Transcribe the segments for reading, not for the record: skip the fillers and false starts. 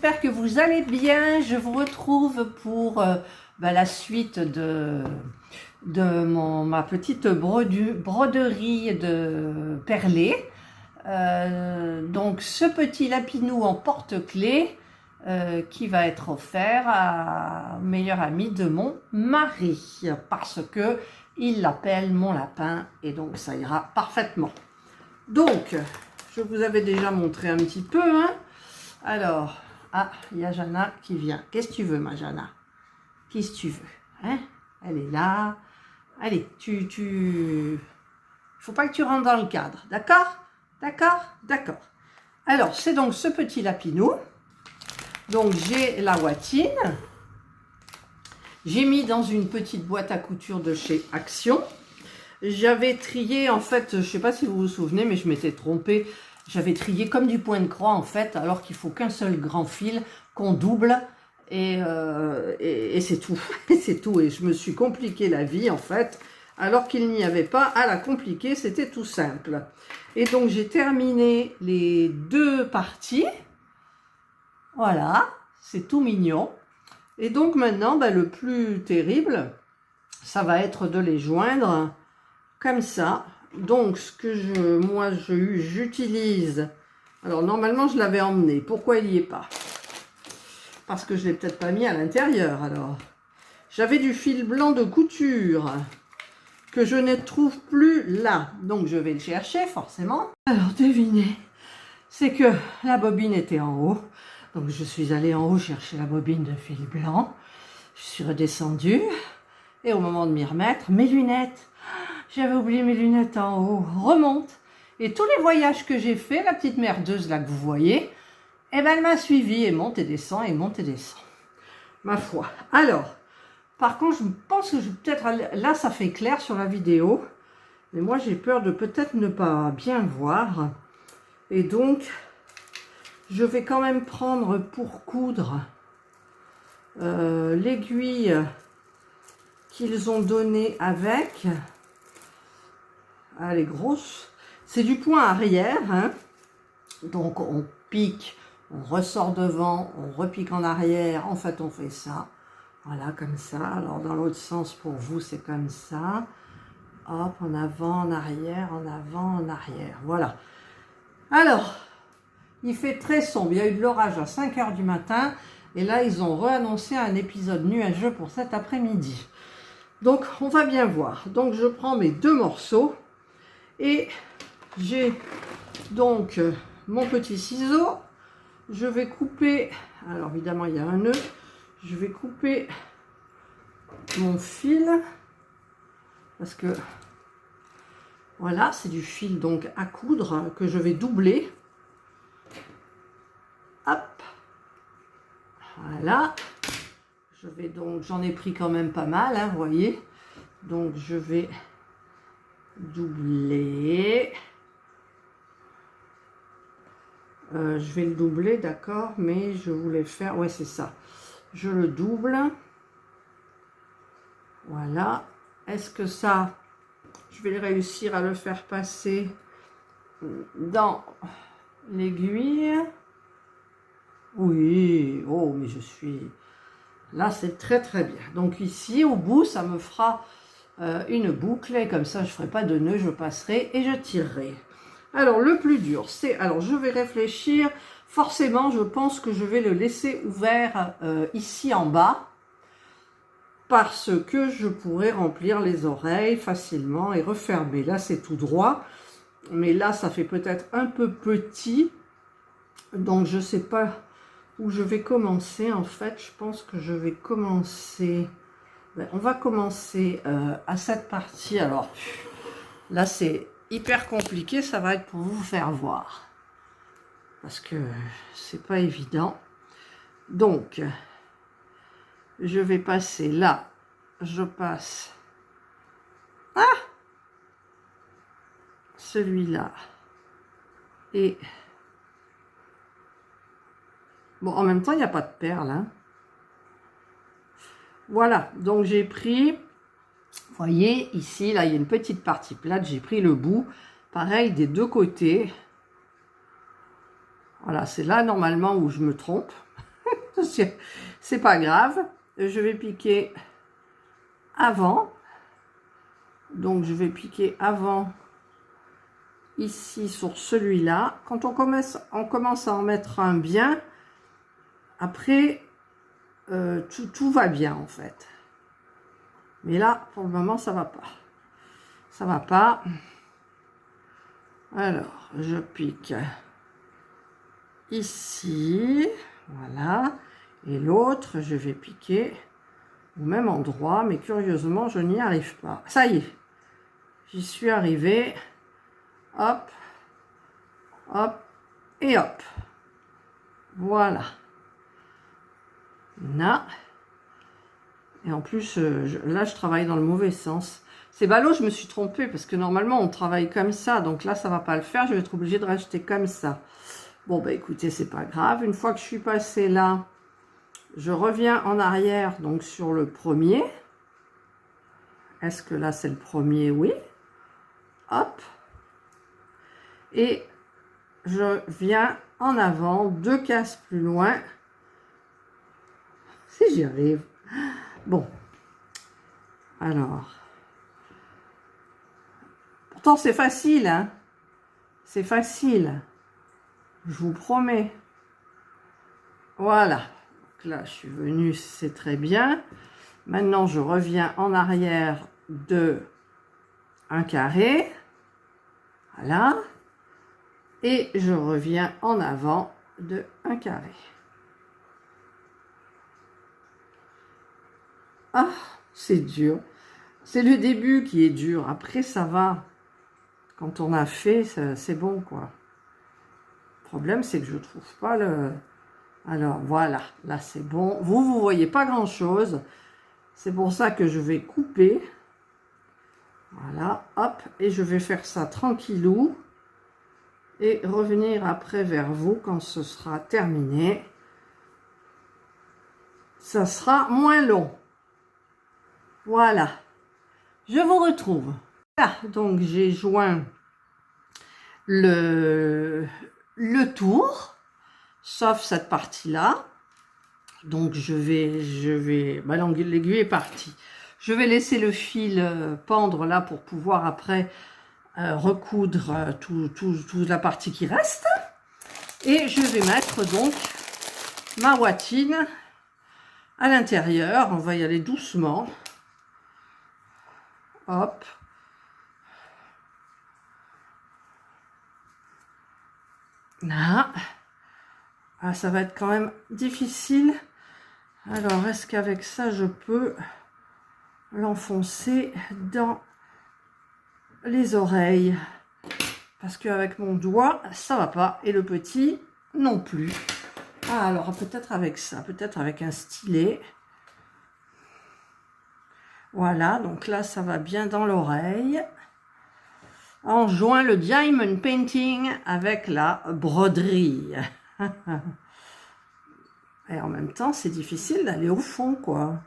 j'espère que vous allez bien. Je vous retrouve pour la suite de ma petite broderie de perlé. Donc ce petit lapinou en porte-clés qui va être offert à meilleur ami de mon mari parce que il l'appelle mon lapin et donc ça ira parfaitement. Donc je vous avais déjà montré un petit peu, hein. Alors, il y a Jana qui vient. Qu'est-ce que tu veux, ma Jana? Qu'est-ce que tu veux, hein? Elle est là. Allez, il faut pas que tu rentres dans le cadre, d'accord? D'accord? D'accord. Alors, c'est donc ce petit lapinou. Donc, j'ai la watine. J'ai mis dans une petite boîte à couture de chez Action. J'avais trié, en fait, je ne sais pas si vous vous souvenez, mais je m'étais trompée. J'avais trié comme du point de croix, en fait, alors qu'il faut qu'un seul grand fil qu'on double. Et c'est tout. C'est tout. Et je me suis compliqué la vie, en fait, alors qu'il n'y avait pas à la compliquer. C'était tout simple. Et donc, j'ai terminé les deux parties. Voilà. C'est tout mignon. Et donc, maintenant, le plus terrible, ça va être de les joindre comme ça. Donc, ce que j'utilise, alors normalement je l'avais emmené, pourquoi il n'y est pas? Parce que je l'ai peut-être pas mis à l'intérieur. Alors, j'avais du fil blanc de couture que je ne trouve plus là, donc je vais le chercher forcément. Alors, devinez, c'est que la bobine était en haut, donc je suis allée en haut chercher la bobine de fil blanc, je suis redescendue, et au moment de m'y remettre, mes lunettes, j'avais oublié mes lunettes en haut, remonte. Et tous les voyages que j'ai fait, la petite merdeuse là que vous voyez, eh ben elle m'a suivi et monte et descend et monte et descend. Ma foi. Alors, par contre, je pense que peut-être, là ça fait clair sur la vidéo, mais moi j'ai peur de peut-être ne pas bien voir. Et donc, je vais quand même prendre pour coudre l'aiguille qu'ils ont donnée avec. Elle est grosse. C'est du point arrière, hein. Donc on pique, on ressort devant, on repique en arrière. En fait, on fait ça. Voilà, comme ça. Alors dans l'autre sens, pour vous, c'est comme ça. Hop, en avant, en arrière, en avant, en arrière. Voilà. Alors, il fait très sombre. Il y a eu de l'orage à 5 h du matin. Et là, ils ont réannoncé un épisode nuageux pour cet après-midi. Donc, on va bien voir. Donc, je prends mes deux morceaux. Et j'ai donc mon petit ciseau. Je vais couper, alors évidemment il y a un nœud, je vais couper mon fil, parce que voilà, c'est du fil donc à coudre que je vais doubler. Hop, voilà. Je vais donc, j'en ai pris quand même pas mal, hein, vous voyez. Donc je vais doubler. Je vais le doubler, d'accord, mais je voulais faire, ouais c'est ça, je le double, voilà. Est-ce que ça, je vais réussir à le faire passer dans l'aiguille? Oui, oh mais je suis, là c'est très très bien. Donc ici au bout ça me fera une boucle, et comme ça je ne ferai pas de nœud, je passerai et je tirerai. Alors, le plus dur, c'est... Alors, je vais réfléchir. Forcément, je pense que je vais le laisser ouvert ici en bas. Parce que je pourrais remplir les oreilles facilement et refermer. Là, c'est tout droit. Mais là, ça fait peut-être un peu petit. Donc, je ne sais pas où je vais commencer. En fait, je pense que je vais commencer... on va commencer à cette partie. Alors, là, c'est... hyper compliqué, ça va être pour vous faire voir parce que c'est pas évident. Donc je vais passer là, je passe celui-là et bon, en même temps il n'y a pas de perles, hein. Voilà, donc j'ai pris, vous voyez ici, là il y a une petite partie plate, j'ai pris le bout, pareil des deux côtés. Voilà, c'est là normalement où je me trompe. C'est pas grave. Je vais piquer avant. Donc, je vais piquer avant ici sur celui-là. Quand on commence à en mettre un bien, après, tout va bien en fait. Mais là, pour le moment, ça va pas. Ça va pas. Alors, je pique ici. Voilà. Et l'autre, je vais piquer au même endroit. Mais curieusement, je n'y arrive pas. Ça y est. J'y suis arrivée. Hop. Hop. Et hop. Voilà. Là. Et en plus, là, je travaille dans le mauvais sens. C'est ballot, je me suis trompée, parce que normalement, on travaille comme ça. Donc là, ça va pas le faire. Je vais être obligée de racheter comme ça. Bon, bah écoutez, c'est pas grave. Une fois que je suis passée là, je reviens en arrière, donc sur le premier. Est-ce que là, c'est le premier? Oui. Hop. Et je viens en avant, 2 cases plus loin. Si j'y arrive. Bon. Alors. Pourtant, c'est facile, hein. C'est facile. Je vous promets. Voilà. Donc là, je suis venue, c'est très bien. Maintenant, je reviens en arrière de un carré. Voilà. Et je reviens en avant de un carré. Ah, c'est dur. C'est le début qui est dur. Après, ça va. Quand on a fait, c'est bon, quoi. Le problème, c'est que je ne trouve pas le... Alors, voilà. Là, c'est bon. Vous voyez pas grand-chose. C'est pour ça que je vais couper. Voilà. Hop. Et je vais faire ça tranquillou. Et revenir après vers vous quand ce sera terminé. Ça sera moins long. Voilà. Je vous retrouve. Là, donc j'ai joint le tour, sauf cette partie-là. Donc je vais, bah, l'aiguille est partie. Je vais laisser le fil pendre là pour pouvoir après recoudre toute la partie qui reste. Et je vais mettre donc ma bottine à l'intérieur. On va y aller doucement. Hop. Là. Ah, ça va être quand même difficile. Alors, est-ce qu'avec ça, je peux l'enfoncer dans les oreilles? Parce qu'avec mon doigt, ça va pas. Et le petit, non plus. Ah, alors peut-être avec ça. Peut-être avec un stylet. Voilà, donc là, ça va bien dans l'oreille. On joint le diamond painting avec la broderie. Et en même temps, c'est difficile d'aller au fond, quoi.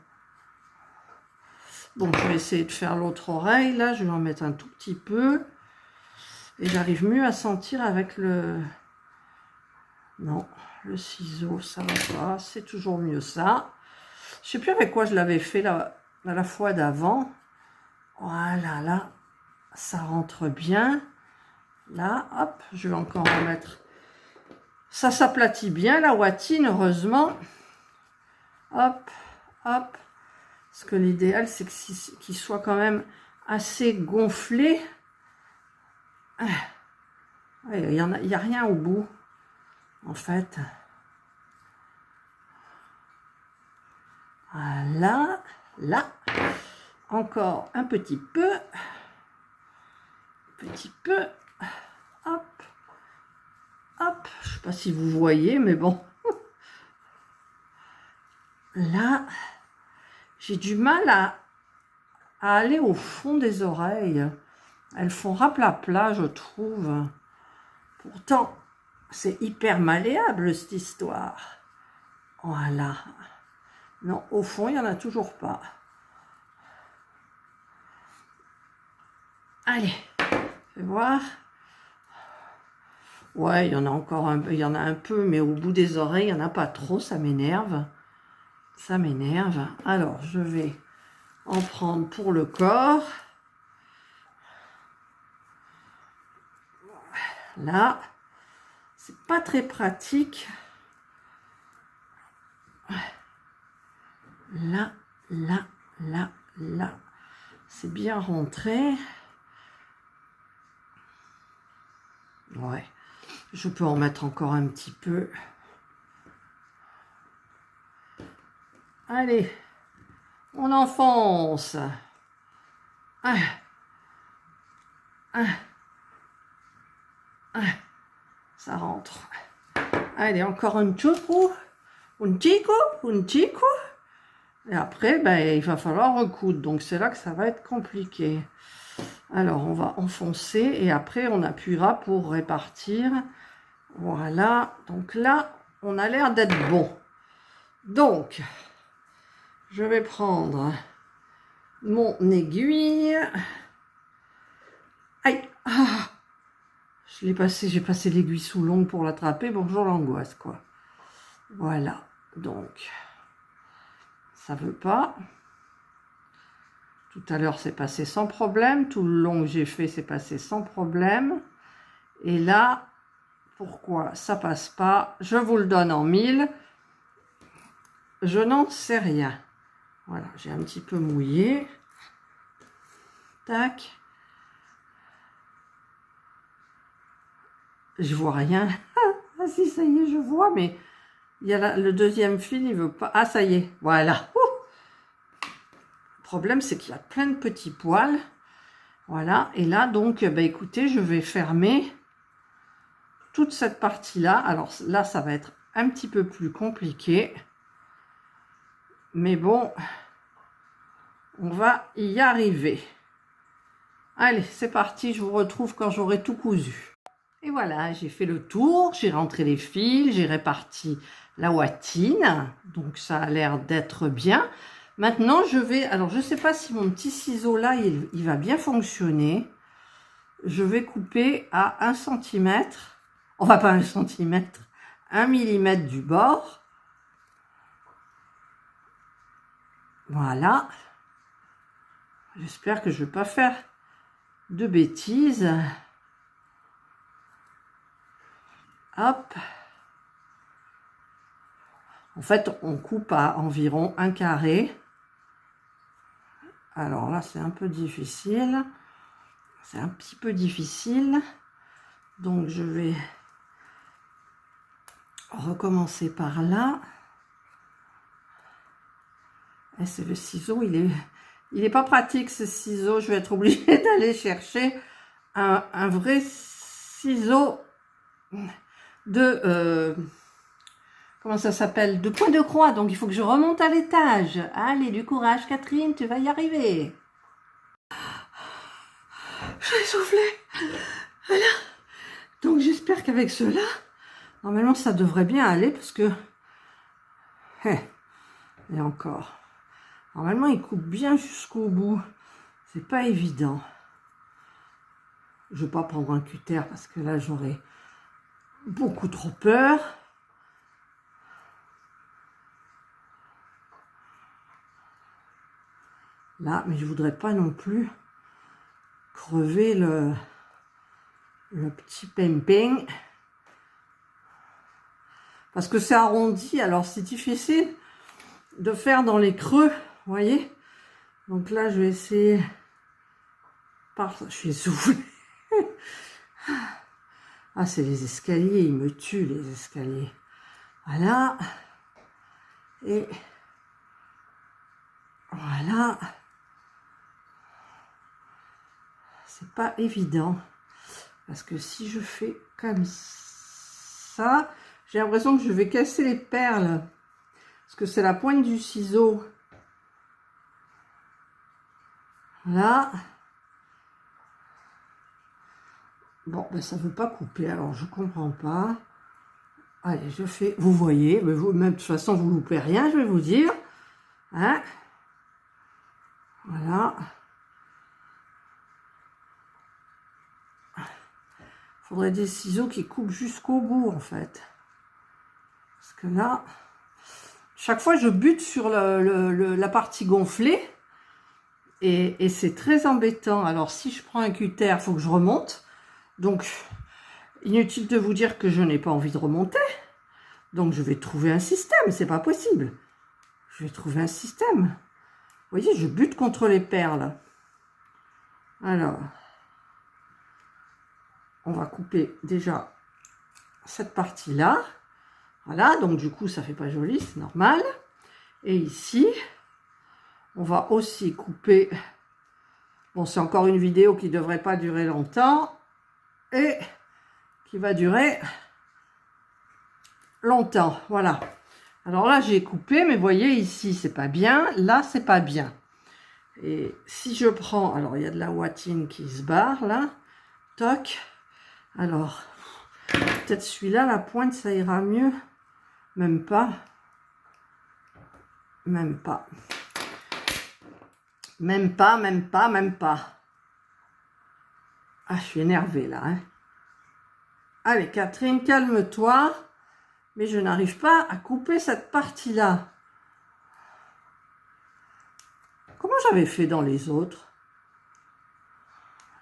Bon, je vais essayer de faire l'autre oreille. Là, je vais en mettre un tout petit peu. Et j'arrive mieux à sentir avec le... Non, le ciseau, ça va pas. C'est toujours mieux ça. Je sais plus avec quoi je l'avais fait la fois d'avant. Voilà, là, ça rentre bien. Là, hop, je vais encore remettre. Ça s'aplatit bien, la bottine, heureusement. Hop, hop. Parce que l'idéal, c'est qu'il soit quand même assez gonflé. Il n'y a rien au bout, en fait. Voilà, là. Encore un petit peu. Hop, hop. Je ne sais pas si vous voyez, mais bon. Là, j'ai du mal à aller au fond des oreilles. Elles font raplapla, je trouve. Pourtant, c'est hyper malléable, cette histoire. Voilà. Non, au fond, il n'y en a toujours pas. Allez, fais voir. Ouais, il y en a encore il y en a un peu, mais au bout des oreilles, il n'y en a pas trop, ça m'énerve. Ça m'énerve. Alors, je vais en prendre pour le corps. Là, c'est pas très pratique. Là, là, là, là. C'est bien rentré. Ouais. Je peux en mettre encore un petit peu. Allez, on enfonce. Ah, ah, ah, ça rentre. Allez, encore un chico, un chico. Et après, ben, il va falloir recoudre. Donc, c'est là que ça va être compliqué. Alors, on va enfoncer et après, on appuiera pour répartir. Voilà. Donc là, on a l'air d'être bon. Donc, je vais prendre mon aiguille. Aïe! Ah, je l'ai passé, j'ai passé l'aiguille sous l'ongle pour l'attraper. Bonjour l'angoisse, quoi. Voilà. Donc, ça veut pas. Tout à l'heure, c'est passé sans problème. Tout le long que j'ai fait, c'est passé sans problème. Et là, pourquoi ça passe pas? Je vous le donne en mille. Je n'en sais rien. Voilà, j'ai un petit peu mouillé. Tac. Je vois rien. Ah si, ça y est, je vois, mais il y a le deuxième fil, il veut pas. Ah, ça y est, voilà. Le problème, c'est qu'il y a plein de petits poils. Voilà, et là, donc, bah, écoutez, je vais fermer toute cette partie-là. Alors là, ça va être un petit peu plus compliqué. Mais bon, on va y arriver. Allez, c'est parti, je vous retrouve quand j'aurai tout cousu. Et voilà, j'ai fait le tour, j'ai rentré les fils, j'ai réparti la ouatine. Donc ça a l'air d'être bien. Maintenant, je vais... Alors, je ne sais pas si mon petit ciseau là, il va bien fonctionner. Je vais couper à 1 cm. Enfin, pas 1 cm, 1 mm du bord. Voilà. J'espère que je ne vais pas faire de bêtises. Hop. En fait, on coupe à environ 1 carré. Alors là, c'est un peu difficile. C'est un petit peu difficile. Donc, je vais recommencer par là. Et c'est le ciseau, il est pas pratique ce ciseau. Je vais être obligée d'aller chercher un vrai ciseau de... comment ça s'appelle? De point de croix. Donc, il faut que je remonte à l'étage. Allez, du courage, Catherine, tu vas y arriver. J'ai soufflé. Voilà. Donc, j'espère qu'avec cela, normalement, ça devrait bien aller parce que... Et encore. Normalement, il coupe bien jusqu'au bout. C'est pas évident. Je ne vais pas prendre un cutter parce que là, j'aurais beaucoup trop peur. Là, mais je voudrais pas non plus crever le petit ping-ping. Parce que c'est arrondi, alors c'est difficile de faire dans les creux, vous voyez. Donc là, je vais essayer je suis essoufflée. Ah, c'est les escaliers, ils me tuent les escaliers. Voilà. Et voilà. C'est pas évident. Parce que si je fais comme ça, j'ai l'impression que je vais casser les perles. Parce que c'est la pointe du ciseau. Là. Bon, ben ça ne veut pas couper, alors je comprends pas. Allez, je fais, vous voyez, mais vous, même de toute façon, vous ne loupez rien, je vais vous dire. Hein? Voilà. faudrait des ciseaux qui coupent jusqu'au bout, en fait. Parce que là, chaque fois, je bute sur la partie gonflée. Et c'est très embêtant. Alors, si je prends un cutter, il faut que je remonte. Donc, inutile de vous dire que je n'ai pas envie de remonter. Donc, je vais trouver un système. C'est pas possible. Je vais trouver un système. Vous voyez, je bute contre les perles. Alors, on va couper déjà cette partie-là. Voilà, donc du coup, ça fait pas joli, c'est normal. Et ici, on va aussi couper. Bon, c'est encore une vidéo qui ne devrait pas durer longtemps et qui va durer longtemps. Voilà. Alors là, j'ai coupé, mais vous voyez ici, c'est pas bien. Là, c'est pas bien. Et si je prends, alors il y a de la ouatine qui se barre là. Toc. Alors, peut-être celui-là, la pointe, ça ira mieux. Même pas. Même pas. Même pas, même pas, même pas. Ah, je suis énervée là. Hein. Allez, Catherine, calme-toi. Mais je n'arrive pas à couper cette partie-là. Comment j'avais fait dans les autres?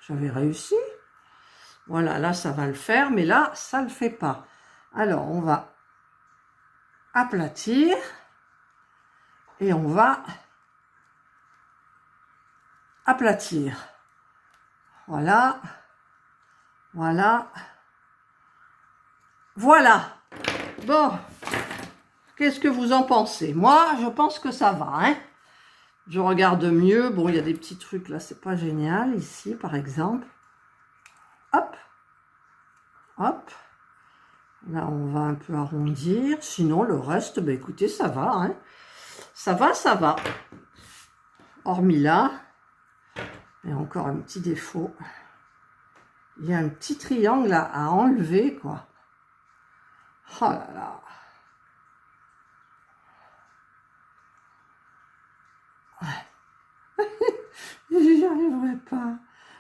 J'avais réussi. Voilà, là, ça va le faire. Mais là, ça ne le fait pas. Alors, on va aplatir. Et on va aplatir. Voilà. Voilà. Voilà. Bon. Qu'est-ce que vous en pensez? Moi, je pense que ça va. Hein, je regarde mieux. Bon, il y a des petits trucs là. C'est pas génial. Ici, par exemple. Hop. Hop. Là, on va un peu arrondir. Sinon, le reste, ben, écoutez, ça va. Hein, ça va, ça va. Hormis là. Il y a encore un petit défaut. Il y a un petit triangle à enlever, quoi. Oh là là. J'y arriverai pas.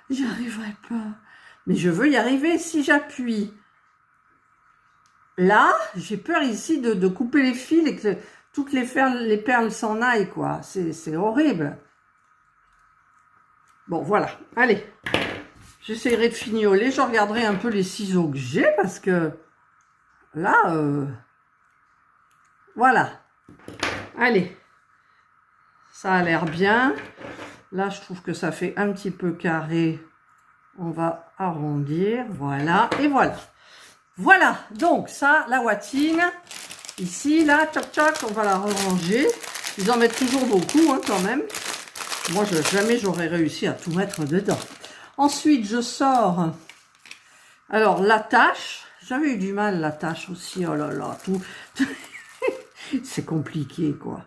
J'y arriverai pas. Mais je veux y arriver si j'appuie. Là, j'ai peur ici de couper les fils et que toutes les perles s'en aillent, quoi. C'est horrible. Bon, voilà. Allez. J'essaierai de fignoler. Je regarderai un peu les ciseaux que j'ai parce que là, voilà. Allez. Ça a l'air bien. Là, je trouve que ça fait un petit peu carré. On va arrondir. Voilà. Et voilà. Voilà. Donc, ça, la ouatine. Ici, là, tchoc, tchoc, on va la ranger. Ils en mettent toujours beaucoup, hein, quand même. Moi, jamais j'aurais réussi à tout mettre dedans. Ensuite, je sors. Alors, l'attache. J'avais eu du mal, l'attache aussi. Oh là là, tout. C'est compliqué, quoi.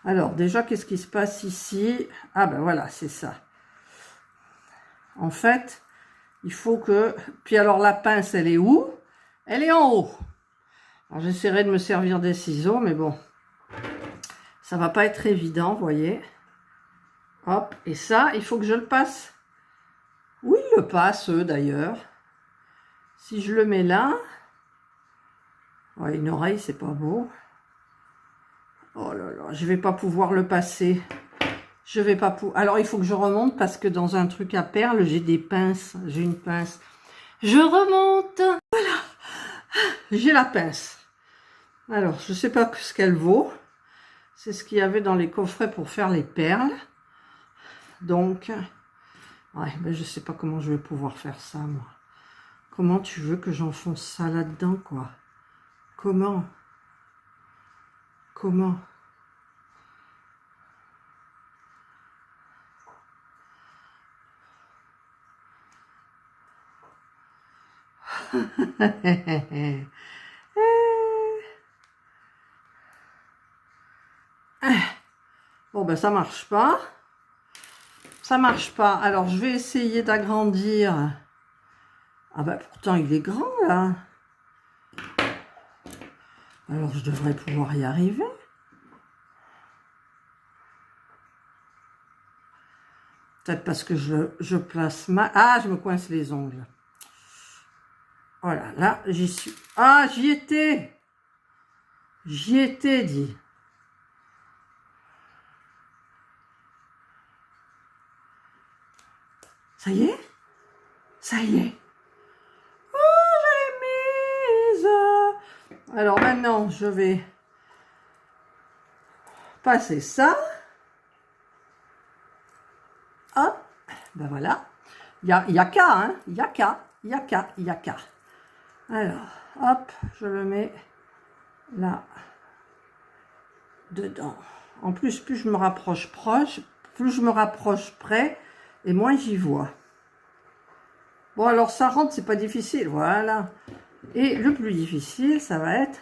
Alors, déjà, qu'est-ce qui se passe ici? Ah, ben voilà, c'est ça. En fait, il faut que... Puis alors, la pince, elle est où? Elle est en haut. Alors, j'essaierai de me servir des ciseaux, mais bon. Ça va pas être évident, vous voyez. Hop, et ça, il faut que je le passe. Oui, il le passe, d'ailleurs. Si je le mets là... Ouais, une oreille, c'est pas beau. Oh là là, je vais pas pouvoir le passer. Je vais pas pouvoir... Alors, il faut que je remonte parce que dans un truc à perles, j'ai des pinces. J'ai une pince. Je remonte. Voilà. J'ai la pince. Alors, je sais pas ce qu'elle vaut. C'est ce qu'il y avait dans les coffrets pour faire les perles. Donc, ouais, ben je sais pas comment je vais pouvoir faire ça, moi. Comment tu veux que j'enfonce ça là-dedans, quoi? Comment? Comment? Bon, ben ça marche pas. Ça marche pas. Alors, je vais essayer d'agrandir. Ah ben, pourtant, il est grand, là. Alors, je devrais pouvoir y arriver. Peut-être parce que je place ma... Ah, je me coince les ongles. Voilà, là, j'y suis. Ah, j'y étais. J'y étais, dit. Ça y est? Ça y est. Oh, je l'ai mise. Alors maintenant, je vais passer ça. Hop, ben voilà. Il y a qu'à, hein. Il y a qu'à. Alors, hop, je le mets là, dedans. En plus, plus je me rapproche plus je me rapproche près, et moins j'y vois. Bon, alors ça rentre, c'est pas difficile, voilà. Et le plus difficile, ça va être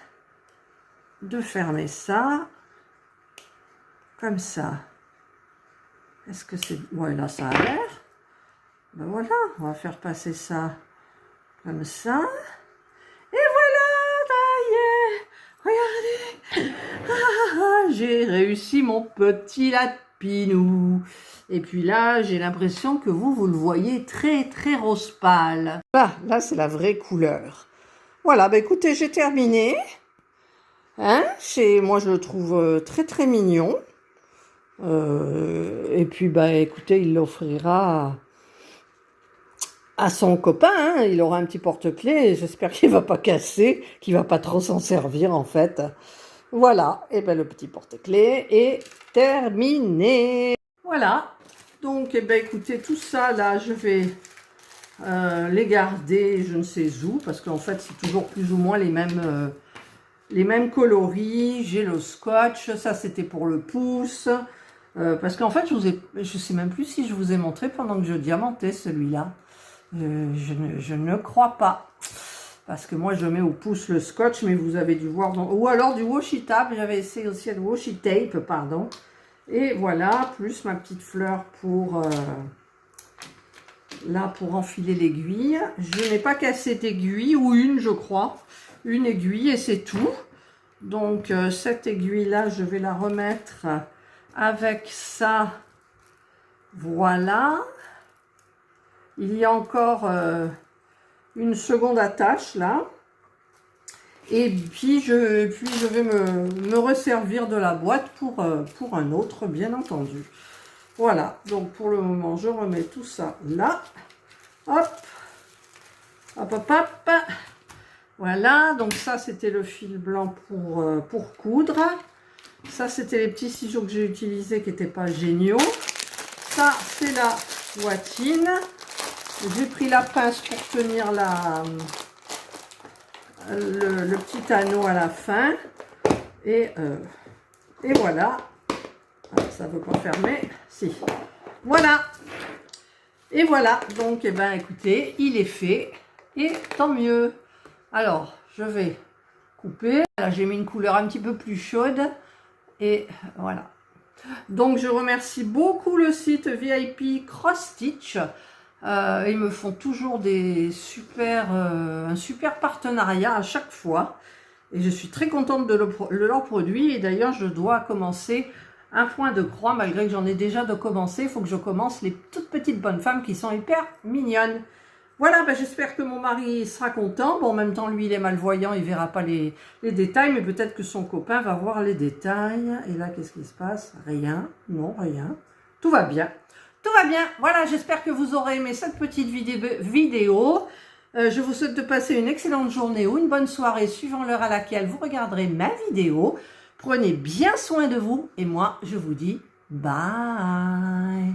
de fermer ça, comme ça. Est-ce que c'est... Ouais, là, ça a l'air. Ben voilà, on va faire passer ça comme ça. Et voilà, ça y est. Regardez. J'ai réussi mon petit lapinou. Et puis là, j'ai l'impression que vous le voyez très, très rose pâle. Là c'est la vraie couleur. Voilà, bah écoutez, j'ai terminé. Hein, moi, je le trouve très, très mignon. Et puis, bah écoutez, il l'offrira à son copain. Hein. Il aura un petit porte-clés. J'espère qu'il ne va pas casser, qu'il ne va pas trop s'en servir, en fait. Voilà, et ben le petit porte-clés est terminé. Voilà, donc écoutez, tout ça là, je vais les garder je ne sais où, parce qu'en fait c'est toujours plus ou moins les mêmes coloris. J'ai le scotch, ça c'était pour le pouce, parce qu'en fait je sais même plus si je vous ai montré pendant que je diamantais celui-là. Je ne crois pas. Parce que moi, je mets au pouce le scotch, mais vous avez dû voir... Ou alors du washi tape. J'avais essayé aussi le washi tape, pardon. Et voilà, plus ma petite fleur pour... là, pour enfiler l'aiguille. Je n'ai pas cassé d'aiguille, ou une, je crois. Une aiguille, et c'est tout. Donc, cette aiguille-là, je vais la remettre avec ça. Voilà. Il y a encore... une seconde attache là, et puis je vais me resservir de la boîte pour un autre, bien entendu. Voilà, donc pour le moment je remets tout ça là, hop, hop, hop, hop. Voilà, donc ça c'était le fil blanc pour coudre, ça c'était les petits ciseaux que j'ai utilisés qui n'étaient pas géniaux, ça c'est la boîtine. J'ai pris la pince pour tenir le petit anneau à la fin. Et voilà. Ah, ça ne veut pas fermer. Si. Voilà. Et voilà. Donc, eh ben, écoutez, il est fait. Et tant mieux. Alors, je vais couper. Là, j'ai mis une couleur un petit peu plus chaude. Et voilà. Donc, je remercie beaucoup le site VIP Cross Stitch. Ils me font toujours un super partenariat à chaque fois. Et je suis très contente de leur produit. Et d'ailleurs, je dois commencer un point de croix, malgré que j'en ai déjà de commencer. Il faut que je commence les toutes petites bonnes femmes qui sont hyper mignonnes. Voilà, ben j'espère que mon mari sera content. Bon, en même temps, lui, il est malvoyant, il ne verra pas les détails. Mais peut-être que son copain va voir les détails. Et là, qu'est-ce qui se passe? Rien. Non, rien. Tout va bien. Tout va bien, voilà, j'espère que vous aurez aimé cette petite vidéo. Je vous souhaite de passer une excellente journée ou une bonne soirée, suivant l'heure à laquelle vous regarderez ma vidéo. Prenez bien soin de vous et moi, je vous dis bye.